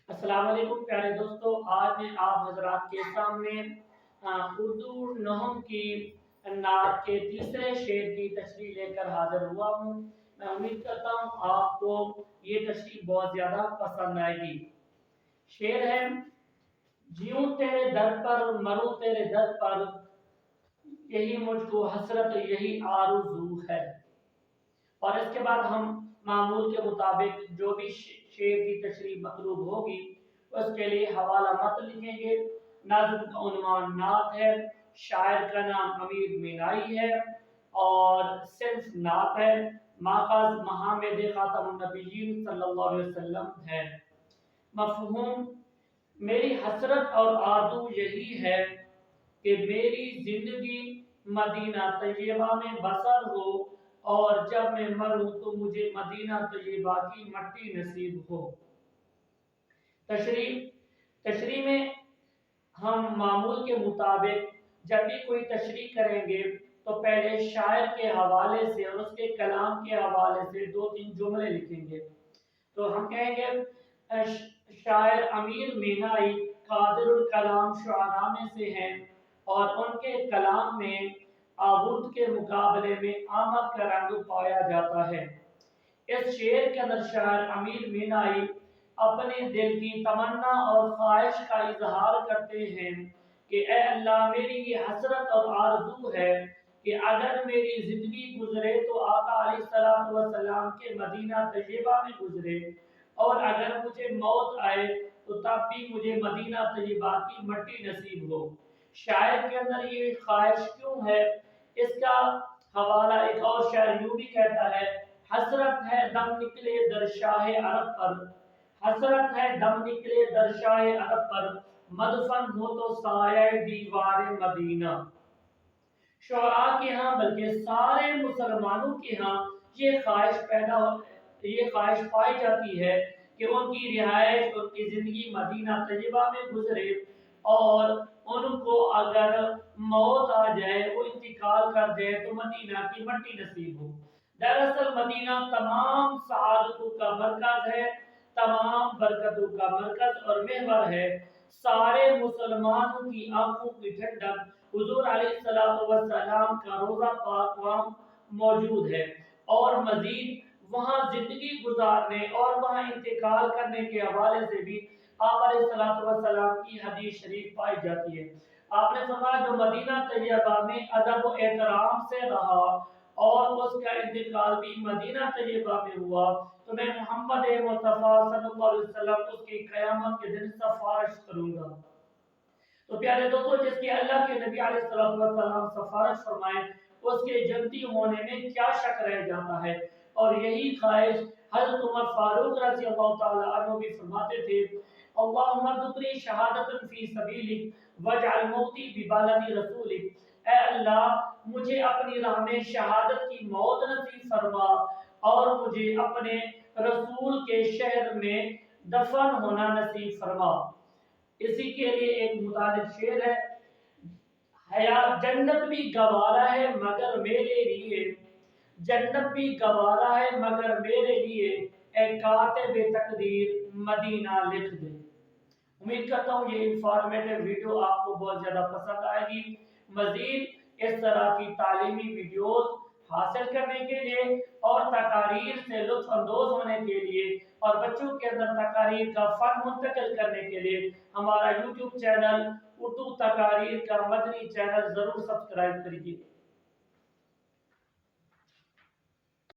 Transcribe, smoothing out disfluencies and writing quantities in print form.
अस्सलाम वालेकुम प्यारे दोस्तों, आज मैं आप हजरात के सामने उर्दू नहम की नात के तीसरे शेर की तशरीह लेकर हाजिर हुआ हूँ। मैं उम्मीद करता हूँ आपको ये तशरीह बहुत ज़्यादा पसंद आएगी। शेर है, जीऊँ तेरे दर पर मरूँ तेरे दर पर, यही मुझको हसरत यही आरज़ू है। और इसके बाद हम मामूल के मुताबिक जो भी शेर की तशरीह मतलूब होगी उसके लिए हवाला मत लिखेंगे। नाज़िम का उन्वान नात है, शायर का नाम अमीर मीनाई है और सिर्फ नात है। माखज़ महामद ख़ातमुन नबिय्यीन सल्लल्लाहु अलैहि वसल्लम है। मफ़हूम, मेरी हसरत और आरज़ू यही है कि मेरी जिंदगी मदीना तैयबा में बसर हो और जब मैं मरूं तो मुझे मदीना तैयबा की मट्टी नसीब हो। तशरीह तशरीह में हम मामूल के मुताबिक जब भी कोई तशरीह करेंगे तो पहले शायर के हवाले से और उसके कलाम के हवाले से दो तीन जुमले लिखेंगे। तो हम कहेंगे शायर अमीर मीनाई कादिरुल कलाम शुआरा में से हैं और उनके कलाम में आबुद के मुकाबले में आमद का रंग पाया जाता है। इस शेर के अंदर शायर अमीर मीनाई अपने दिल की तमन्ना और ख्वाहिश का इजहार करते हैं कि ए अल्लाह, मेरी ये हसरत और आरज़ू है कि अगर मेरी जिंदगी गुजरे तो आका अलैहिस्सलातु वस्सलाम के मदीना तैयबा में गुजरे और अगर मुझे मौत आए तो तब भी मुझे मदीना तैयबा की मट्टी नसीब हो। शायर के अंदर ये ख्वाहिश क्यों है, इसका हवाला एक और शायर यूं भी कहता है, हसरत है दम निकले दरशाहे अरब पर, हसरत है दम निकले दरशाहे अरब पर, मदफन हो तो साया दीवार मदीना। शोरा के यहाँ बल्कि सारे मुसलमानों के यहाँ ये ख्वाहिश पाई जाती है कि उनकी रिहाइश उनकी जिंदगी मदीना तैयबा में गुजरे और उनको अगर मौत आ जाए, वो इंतकाल कर जाए तो मदीना की मट्टी नसीब हो। दरअसल मदीना तमाम सआदतों का मरकज है, तमाम बरकतों का मरकज और महवर है। सारे मुसलमानों की आंखों की ठंडक हुजूर अलैहिस्सलातु वस्सलाम का रोजा पाक वहाँ मौजूद है और मजीद वहाँ जिंदगी गुजारने और वहाँ इंतकाल करने के हवाले से भी आप अलैहिस्सलातु वस्सलाम की हदीस शरीफ पाई जाती है। आपने फरमाया जो मदीना तैयबा में अदब व एहतराम से रहा और उसका इंतकाल भी मदीना तैयबा में हुआ तो मैं मोहम्मद मुस्तफा सल्लल्लाहु अलैहि वसल्लम उसकी क़यामत के दिन सिफारिश करूंगा। तो प्यारे दोस्तों, जिसकी अल्लाह के नबी अलैहिस्सलाम सिफारिश फरमाए उसके जन्नती होने में क्या शक रह जाता है। और यही ख्वाहिश हज़रत उमर फारूक रज़ी अल्लाह तआला अन्हु भी फरमाते थे, अल्लाहुम्मा रज़ुक़नी शहादतन फी सबीलिक वजअल मौती बिबलदी रसूलिक। ऐ अल्लाह, मुझे अपनी राह में शहादत की मौत नसीब फरमा और मुझे अपने रसूल के शहर में दफन होना नसीब फरमा। इसी के लिए एक मुतालिब शेर है, हया जन्नत भी गवारा है मगर मेरे लिए, जन्नत भी गवारा है मगर मेरे लिए, ए कातिब तकदीर मदीना लिख दे। उम्मीद करता हूँ ये इंफॉर्मेटिव वीडियो आपको बहुत ज़्यादा पसंद आएगी। मज़ीद इस तरह की तालीमी वीडियोस हासिल करने के लिए और तकारीर से लुत्फ़ अंदोज़ होने के लिए और बच्चों के अंदर तकारीर का फ़न मुंतकिल करने के लिए हमारा यूट्यूब चैनल उर्दू तकारीर का मदनी चैनल ज़रूर सब्सक्राइब करिए।